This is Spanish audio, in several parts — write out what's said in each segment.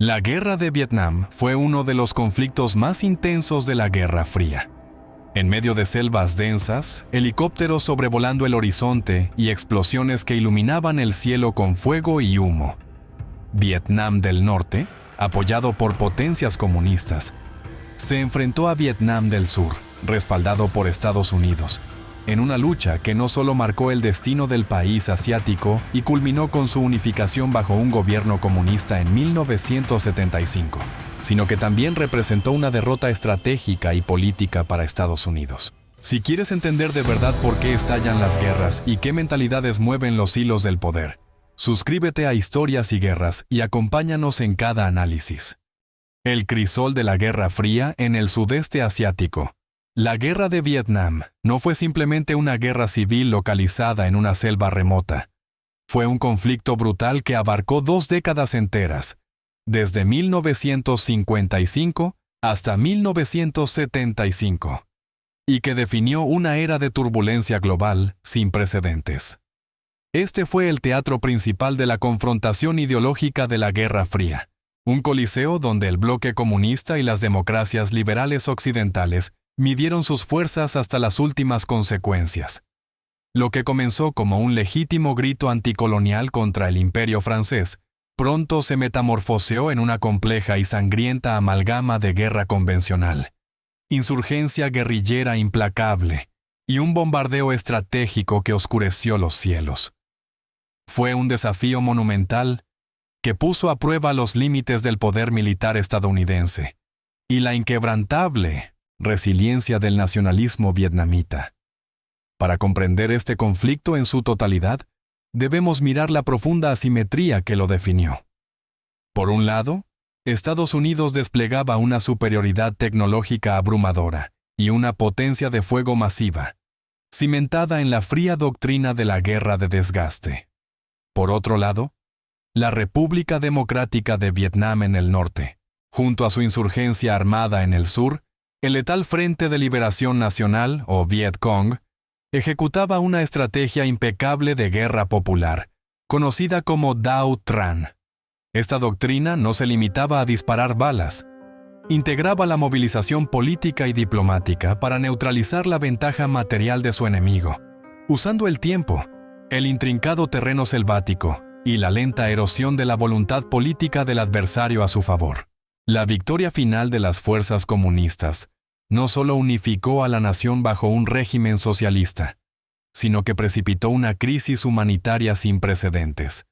La Guerra de Vietnam fue uno de los conflictos más intensos de la Guerra Fría. En medio de selvas densas, helicópteros sobrevolando el horizonte y explosiones que iluminaban el cielo con fuego y humo. Vietnam del Norte, apoyado por potencias comunistas, se enfrentó a Vietnam del Sur, respaldado por Estados Unidos, en una lucha que no solo marcó el destino del país asiático y culminó con su unificación bajo un gobierno comunista en 1975, sino que también representó una derrota estratégica y política para Estados Unidos. Si quieres entender de verdad por qué estallan las guerras y qué mentalidades mueven los hilos del poder, suscríbete a Historias y Guerras y acompáñanos en cada análisis. El crisol de la Guerra Fría en el sudeste asiático. La Guerra de Vietnam no fue simplemente una guerra civil localizada en una selva remota. Fue un conflicto brutal que abarcó 2 décadas enteras, desde 1955 hasta 1975, y que definió una era de turbulencia global sin precedentes. Este fue el teatro principal de la confrontación ideológica de la Guerra Fría, un coliseo donde el bloque comunista y las democracias liberales occidentales midieron sus fuerzas hasta las últimas consecuencias. Lo que comenzó como un legítimo grito anticolonial contra el imperio francés, pronto se metamorfoseó en una compleja y sangrienta amalgama de guerra convencional, insurgencia guerrillera implacable y un bombardeo estratégico que oscureció los cielos. Fue un desafío monumental que puso a prueba los límites del poder militar estadounidense y la inquebrantable resiliencia del nacionalismo vietnamita. Para comprender este conflicto en su totalidad, debemos mirar la profunda asimetría que lo definió. Por un lado, Estados Unidos desplegaba una superioridad tecnológica abrumadora y una potencia de fuego masiva, cimentada en la fría doctrina de la guerra de desgaste. Por otro lado, la República Democrática de Vietnam en el norte, junto a su insurgencia armada en el sur, el letal Frente de Liberación Nacional, o Viet Cong, ejecutaba una estrategia impecable de guerra popular, conocida como Dao Tran. Esta doctrina no se limitaba a disparar balas. Integraba la movilización política y diplomática para neutralizar la ventaja material de su enemigo, usando el tiempo, el intrincado terreno selvático y la lenta erosión de la voluntad política del adversario a su favor. La victoria final de las fuerzas comunistas no solo unificó a la nación bajo un régimen socialista, sino que precipitó una crisis humanitaria sin precedentes.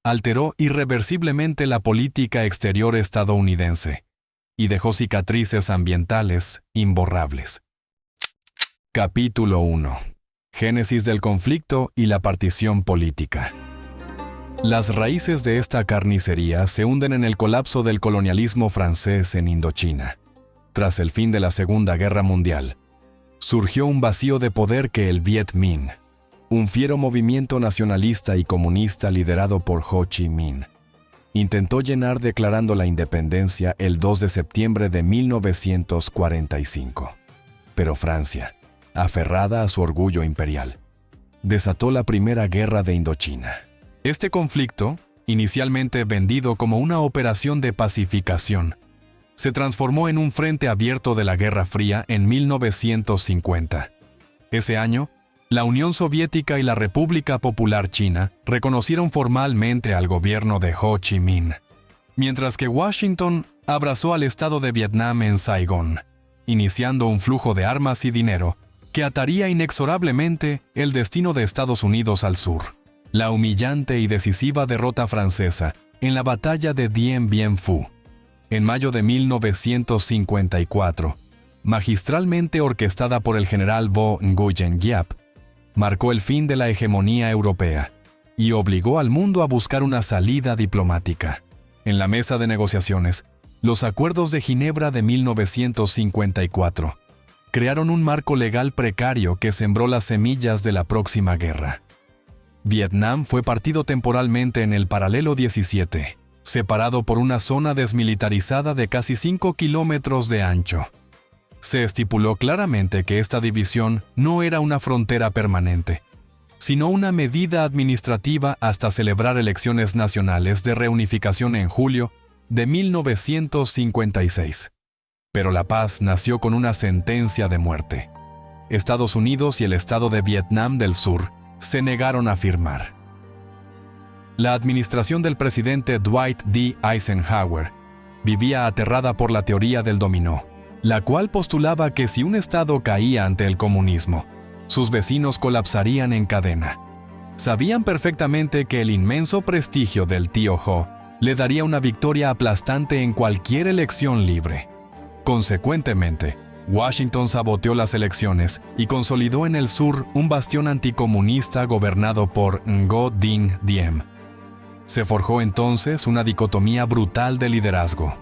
Alteró irreversiblemente la política exterior estadounidense y dejó cicatrices ambientales imborrables. Capítulo 1. Génesis del conflicto y la partición política. Las raíces de esta carnicería se hunden en el colapso del colonialismo francés en Indochina. Tras el fin de la Segunda Guerra Mundial, surgió un vacío de poder que el Viet Minh, un fiero movimiento nacionalista y comunista liderado por Ho Chi Minh, intentó llenar declarando la independencia el 2 de septiembre de 1945. Pero Francia, aferrada a su orgullo imperial, desató la Primera Guerra de Indochina. Este conflicto, inicialmente vendido como una operación de pacificación, se transformó en un frente abierto de la Guerra Fría en 1950. Ese año, la Unión Soviética y la República Popular China reconocieron formalmente al gobierno de Ho Chi Minh, mientras que Washington abrazó al Estado de Vietnam en Saigón, iniciando un flujo de armas y dinero que ataría inexorablemente el destino de Estados Unidos al sur. La humillante y decisiva derrota francesa en la batalla de Dien Bien Phu, en mayo de 1954, magistralmente orquestada por el general Vo Nguyen Giap, marcó el fin de la hegemonía europea y obligó al mundo a buscar una salida diplomática. En la mesa de negociaciones, los Acuerdos de Ginebra de 1954 crearon un marco legal precario que sembró las semillas de la próxima guerra. Vietnam fue partido temporalmente en el paralelo 17, separado por una zona desmilitarizada de casi 5 kilómetros de ancho. Se estipuló claramente que esta división no era una frontera permanente, sino una medida administrativa hasta celebrar elecciones nacionales de reunificación en julio de 1956. Pero la paz nació con una sentencia de muerte. Estados Unidos y el Estado de Vietnam del Sur se negaron a firmar. La administración del presidente Dwight D. Eisenhower vivía aterrada por la teoría del dominó, la cual postulaba que si un Estado caía ante el comunismo, sus vecinos colapsarían en cadena. Sabían perfectamente que el inmenso prestigio del tío Ho le daría una victoria aplastante en cualquier elección libre. Consecuentemente, Washington saboteó las elecciones y consolidó en el sur un bastión anticomunista gobernado por Ngo Dinh Diem. Se forjó entonces una dicotomía brutal de liderazgo.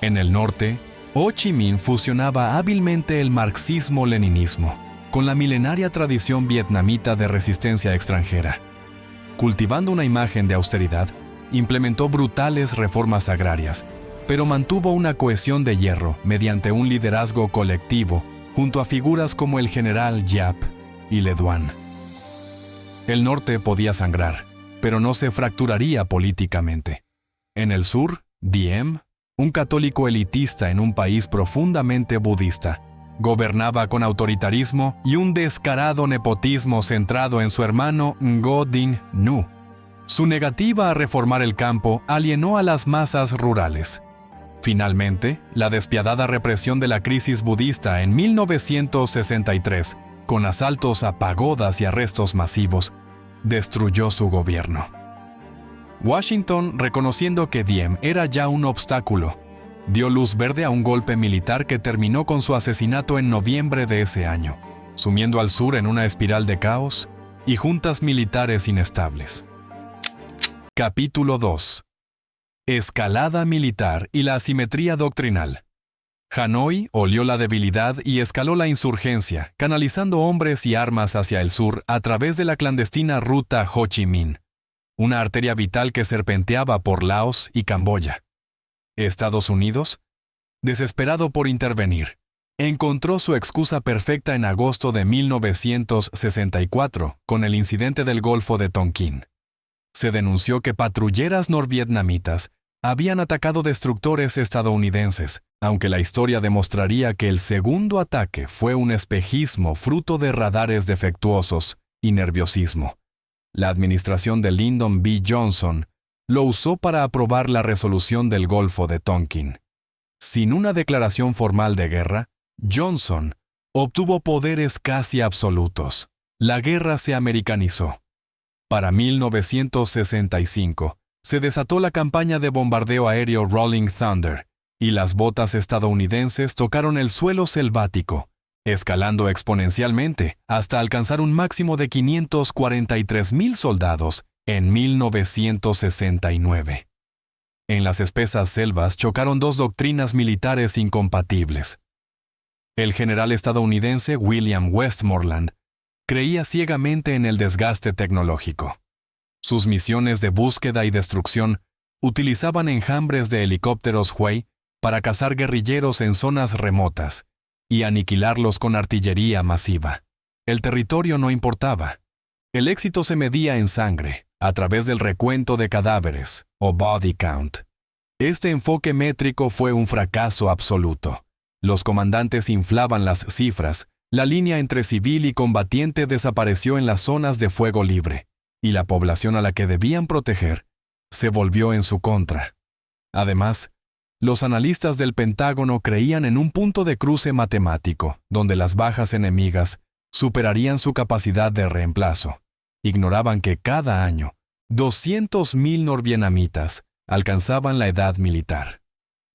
En el norte, Ho Chi Minh fusionaba hábilmente el marxismo-leninismo con la milenaria tradición vietnamita de resistencia extranjera. Cultivando una imagen de austeridad, implementó brutales reformas agrarias, pero mantuvo una cohesión de hierro mediante un liderazgo colectivo junto a figuras como el general Giap y Le Duan. El norte podía sangrar, pero no se fracturaría políticamente. En el sur, Diem, un católico elitista en un país profundamente budista, gobernaba con autoritarismo y un descarado nepotismo centrado en su hermano Ngo Dinh Nhu. Su negativa a reformar el campo alienó a las masas rurales. Finalmente, la despiadada represión de la crisis budista en 1963, con asaltos a pagodas y arrestos masivos, destruyó su gobierno. Washington, reconociendo que Diem era ya un obstáculo, dio luz verde a un golpe militar que terminó con su asesinato en noviembre de ese año, sumiendo al sur en una espiral de caos y juntas militares inestables. Capítulo 2. Escalada militar y la asimetría doctrinal. Hanoi olió la debilidad y escaló la insurgencia, canalizando hombres y armas hacia el sur a través de la clandestina ruta Ho Chi Minh, una arteria vital que serpenteaba por Laos y Camboya. Estados Unidos, desesperado por intervenir, encontró su excusa perfecta en agosto de 1964 con el incidente del Golfo de Tonkin. Se denunció que patrulleras norvietnamitas habían atacado destructores estadounidenses, aunque la historia demostraría que el segundo ataque fue un espejismo fruto de radares defectuosos y nerviosismo. La administración de Lyndon B. Johnson lo usó para aprobar la resolución del Golfo de Tonkin. Sin una declaración formal de guerra, Johnson obtuvo poderes casi absolutos. La guerra se americanizó. Para 1965, se desató la campaña de bombardeo aéreo Rolling Thunder, y las botas estadounidenses tocaron el suelo selvático, escalando exponencialmente hasta alcanzar un máximo de 543,000 soldados en 1969. En las espesas selvas chocaron dos doctrinas militares incompatibles. El general estadounidense William Westmoreland creía ciegamente en el desgaste tecnológico. Sus misiones de búsqueda y destrucción utilizaban enjambres de helicópteros Huey para cazar guerrilleros en zonas remotas y aniquilarlos con artillería masiva. El territorio no importaba. El éxito se medía en sangre, a través del recuento de cadáveres, o body count. Este enfoque métrico fue un fracaso absoluto. Los comandantes inflaban las cifras, la línea entre civil y combatiente desapareció en las zonas de fuego libre, y la población a la que debían proteger se volvió en su contra. Además, los analistas del Pentágono creían en un punto de cruce matemático, donde las bajas enemigas superarían su capacidad de reemplazo. Ignoraban que cada año 200,000 norvietnamitas alcanzaban la edad militar.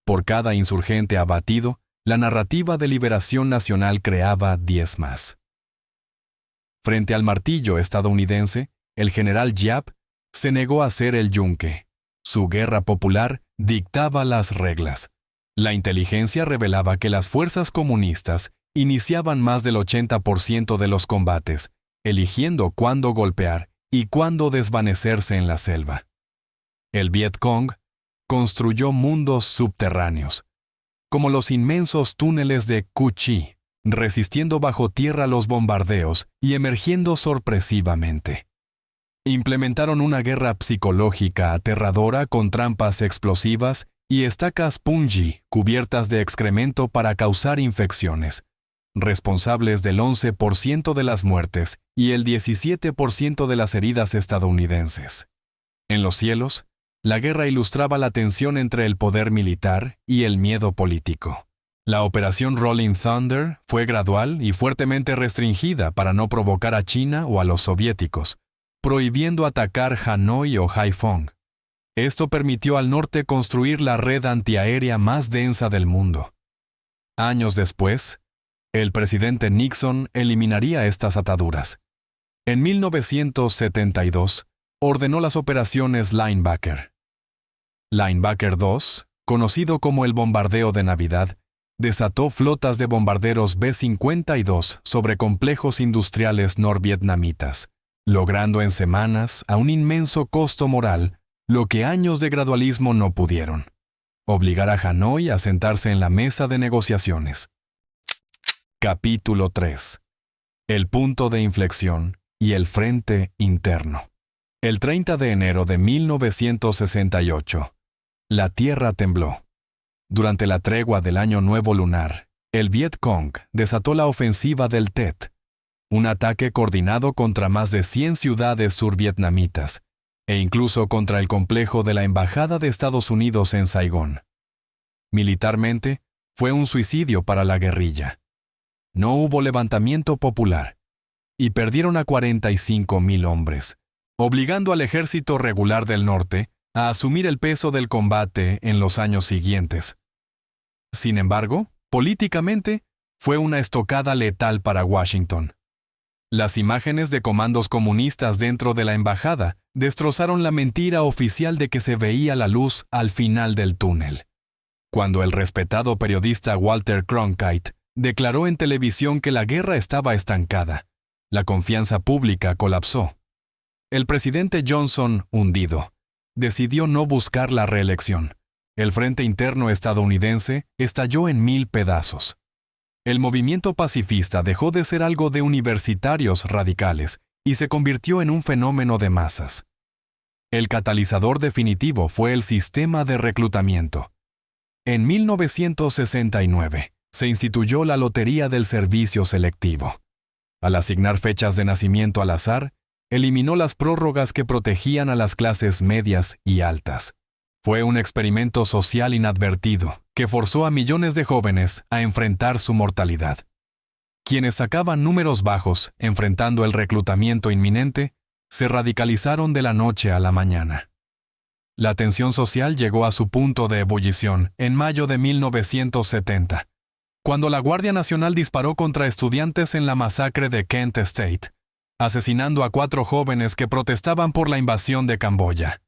Por cada insurgente abatido, la narrativa de liberación nacional creaba 10 más. Frente al martillo estadounidense, el general Giap se negó a ser el yunque. Su guerra popular dictaba las reglas. La inteligencia revelaba que las fuerzas comunistas iniciaban más del 80% de los combates, eligiendo cuándo golpear y cuándo desvanecerse en la selva. El Viet Cong construyó mundos subterráneos, como los inmensos túneles de Cu Chi, resistiendo bajo tierra los bombardeos y emergiendo sorpresivamente. Implementaron una guerra psicológica aterradora con trampas explosivas y estacas punji cubiertas de excremento para causar infecciones, responsables del 11% de las muertes y el 17% de las heridas estadounidenses. En los cielos, la guerra ilustraba la tensión entre el poder militar y el miedo político. La operación Rolling Thunder fue gradual y fuertemente restringida para no provocar a China o a los soviéticos, prohibiendo atacar Hanoi o Haiphong. Esto permitió al norte construir la red antiaérea más densa del mundo. Años después, el presidente Nixon eliminaría estas ataduras. En 1972, ordenó las operaciones Linebacker. Linebacker 2, conocido como el bombardeo de Navidad, desató flotas de bombarderos B-52 sobre complejos industriales norvietnamitas, logrando en semanas, a un inmenso costo moral, lo que años de gradualismo no pudieron: obligar a Hanoi a sentarse en la mesa de negociaciones. Capítulo 3. El punto de inflexión y el frente interno. El 30 de enero de 1968, la Tierra tembló. Durante la tregua del Año Nuevo Lunar, el Viet Cong desató la ofensiva del Tet, un ataque coordinado contra más de 100 ciudades survietnamitas, e incluso contra el complejo de la Embajada de Estados Unidos en Saigón. Militarmente, fue un suicidio para la guerrilla. No hubo levantamiento popular, y perdieron a 45,000 hombres, obligando al ejército regular del norte a asumir el peso del combate en los años siguientes. Sin embargo, políticamente, fue una estocada letal para Washington. Las imágenes de comandos comunistas dentro de la embajada destrozaron la mentira oficial de que se veía la luz al final del túnel. Cuando el respetado periodista Walter Cronkite declaró en televisión que la guerra estaba estancada, la confianza pública colapsó. El presidente Johnson, hundido, decidió no buscar la reelección. El frente interno estadounidense estalló en 1000 pedazos. El movimiento pacifista dejó de ser algo de universitarios radicales y se convirtió en un fenómeno de masas. El catalizador definitivo fue el sistema de reclutamiento. En 1969, se instituyó la Lotería del Servicio Selectivo. Al asignar fechas de nacimiento al azar, eliminó las prórrogas que protegían a las clases medias y altas. Fue un experimento social inadvertido que forzó a millones de jóvenes a enfrentar su mortalidad. Quienes sacaban números bajos enfrentando el reclutamiento inminente, se radicalizaron de la noche a la mañana. La tensión social llegó a su punto de ebullición en mayo de 1970, cuando la Guardia Nacional disparó contra estudiantes en la masacre de Kent State, asesinando a 4 jóvenes que protestaban por la invasión de Camboya.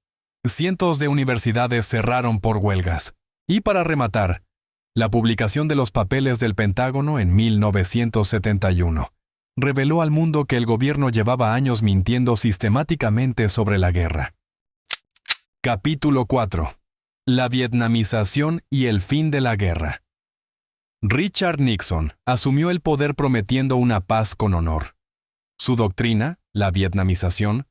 Cientos de universidades cerraron por huelgas. Y para rematar, la publicación de los papeles del Pentágono en 1971 reveló al mundo que el gobierno llevaba años mintiendo sistemáticamente sobre la guerra. Capítulo 4. La vietnamización y el fin de la guerra. Richard Nixon asumió el poder prometiendo una paz con honor. Su doctrina, la vietnamización,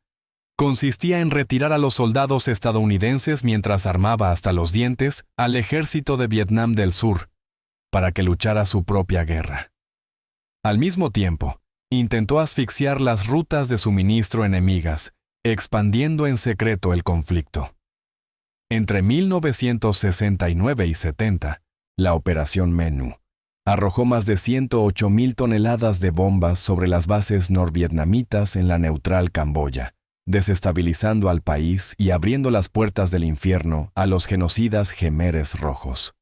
consistía en retirar a los soldados estadounidenses mientras armaba hasta los dientes al ejército de Vietnam del Sur, para que luchara su propia guerra. Al mismo tiempo, intentó asfixiar las rutas de suministro enemigas, expandiendo en secreto el conflicto. Entre 1969 y 70, la Operación Menú arrojó más de 108,000 toneladas de bombas sobre las bases norvietnamitas en la neutral Camboya, desestabilizando al país y abriendo las puertas del infierno a los genocidas Khmeres rojos.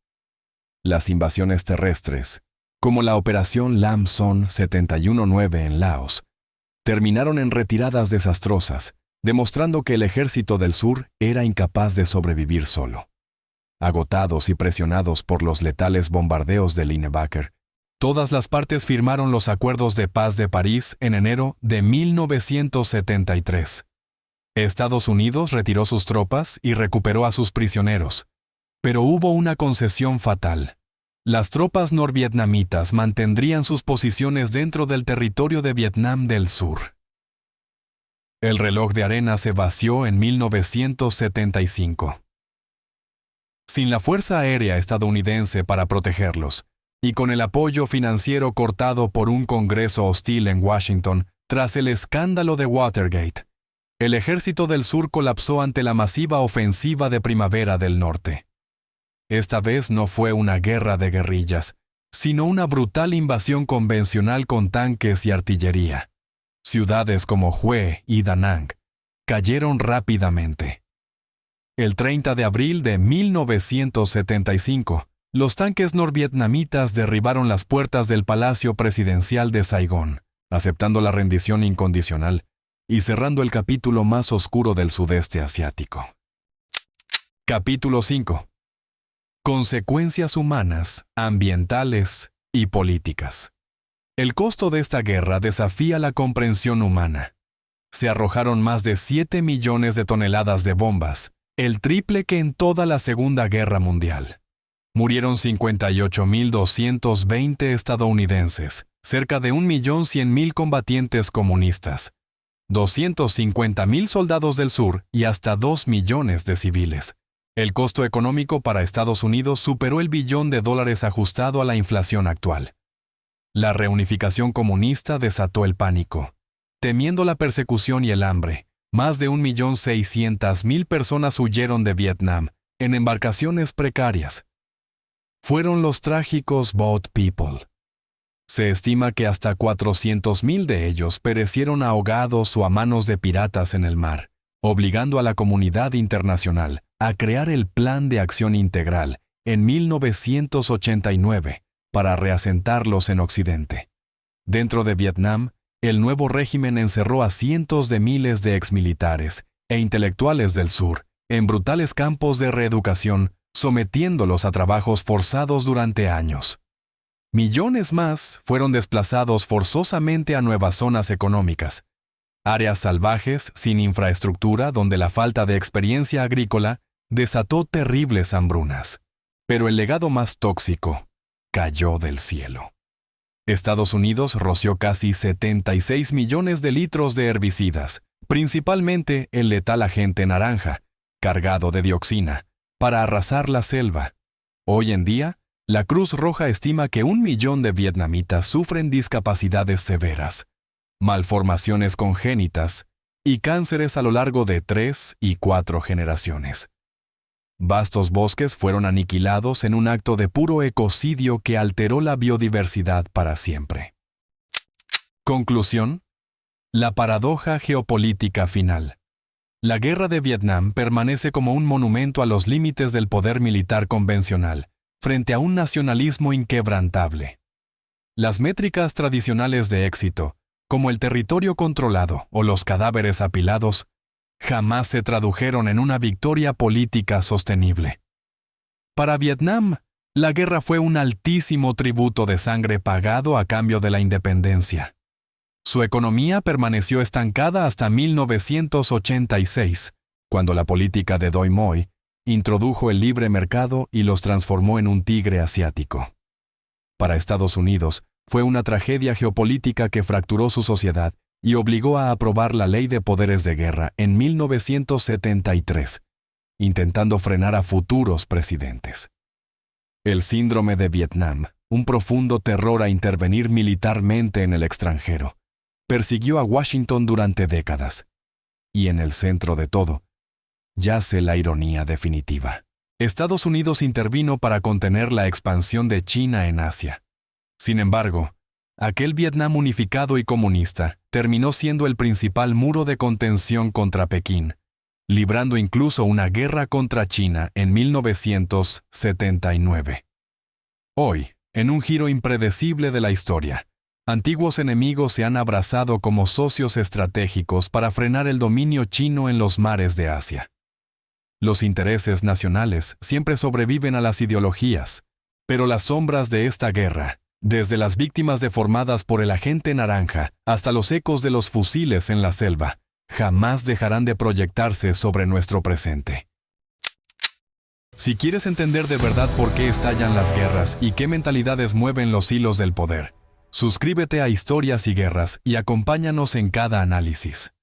Las invasiones terrestres, como la Operación Lam Son 71-9 en Laos, terminaron en retiradas desastrosas, demostrando que el ejército del sur era incapaz de sobrevivir solo. Agotados y presionados por los letales bombardeos de Linebacker, todas las partes firmaron los acuerdos de paz de París en enero de 1973. Estados Unidos retiró sus tropas y recuperó a sus prisioneros, pero hubo una concesión fatal. Las tropas norvietnamitas mantendrían sus posiciones dentro del territorio de Vietnam del Sur. El reloj de arena se vació en 1975. Sin la Fuerza Aérea estadounidense para protegerlos, y con el apoyo financiero cortado por un Congreso hostil en Washington tras el escándalo de Watergate, el Ejército del Sur colapsó ante la masiva ofensiva de Primavera del Norte. Esta vez no fue una guerra de guerrillas, sino una brutal invasión convencional con tanques y artillería. Ciudades como Hue y Da Nang cayeron rápidamente. El 30 de abril de 1975, los tanques norvietnamitas derribaron las puertas del Palacio Presidencial de Saigón, aceptando la rendición incondicional y cerrando el capítulo más oscuro del sudeste asiático. Capítulo 5. Consecuencias humanas, ambientales y políticas. El costo de esta guerra desafía la comprensión humana. Se arrojaron más de 7 millones de toneladas de bombas, el triple que en toda la Segunda Guerra Mundial. Murieron 58.220 estadounidenses, cerca de 1.100.000 combatientes comunistas, 250.000 soldados del sur y hasta 2 millones de civiles. El costo económico para Estados Unidos superó el $1 billón ajustado a la inflación actual. La reunificación comunista desató el pánico. Temiendo la persecución y el hambre, más de 1.600.000 personas huyeron de Vietnam en embarcaciones precarias. Fueron los trágicos Boat People. Se estima que hasta 400.000 de ellos perecieron ahogados o a manos de piratas en el mar, obligando a la comunidad internacional a crear el Plan de Acción Integral en 1989 para reasentarlos en Occidente. Dentro de Vietnam, el nuevo régimen encerró a cientos de miles de exmilitares e intelectuales del sur en brutales campos de reeducación, sometiéndolos a trabajos forzados durante años. Millones más fueron desplazados forzosamente a nuevas zonas económicas, áreas salvajes sin infraestructura donde la falta de experiencia agrícola desató terribles hambrunas. Pero el legado más tóxico cayó del cielo. Estados Unidos roció casi 76 millones de litros de herbicidas, principalmente el letal agente naranja, cargado de dioxina, para arrasar la selva. Hoy en día, la Cruz Roja estima que 1 millón de vietnamitas sufren discapacidades severas, malformaciones congénitas y cánceres a lo largo de 3 y 4 generaciones. Vastos bosques fueron aniquilados en un acto de puro ecocidio que alteró la biodiversidad para siempre. Conclusión: la paradoja geopolítica final. La guerra de Vietnam permanece como un monumento a los límites del poder militar convencional, frente a un nacionalismo inquebrantable. Las métricas tradicionales de éxito, como el territorio controlado o los cadáveres apilados, jamás se tradujeron en una victoria política sostenible. Para Vietnam, la guerra fue un altísimo tributo de sangre pagado a cambio de la independencia. Su economía permaneció estancada hasta 1986, cuando la política de Doi Moi introdujo el libre mercado y los transformó en un tigre asiático. Para Estados Unidos, fue una tragedia geopolítica que fracturó su sociedad y obligó a aprobar la Ley de Poderes de Guerra en 1973, intentando frenar a futuros presidentes. El síndrome de Vietnam, un profundo terror a intervenir militarmente en el extranjero, persiguió a Washington durante décadas. Y en el centro de todo, yace la ironía definitiva. Estados Unidos intervino para contener la expansión de China en Asia. Sin embargo, aquel Vietnam unificado y comunista terminó siendo el principal muro de contención contra Pekín, librando incluso una guerra contra China en 1979. Hoy, en un giro impredecible de la historia, antiguos enemigos se han abrazado como socios estratégicos para frenar el dominio chino en los mares de Asia. Los intereses nacionales siempre sobreviven a las ideologías, pero las sombras de esta guerra, desde las víctimas deformadas por el agente naranja hasta los ecos de los fusiles en la selva, jamás dejarán de proyectarse sobre nuestro presente. Si quieres entender de verdad por qué estallan las guerras y qué mentalidades mueven los hilos del poder, suscríbete a Historias y Guerras y acompáñanos en cada análisis.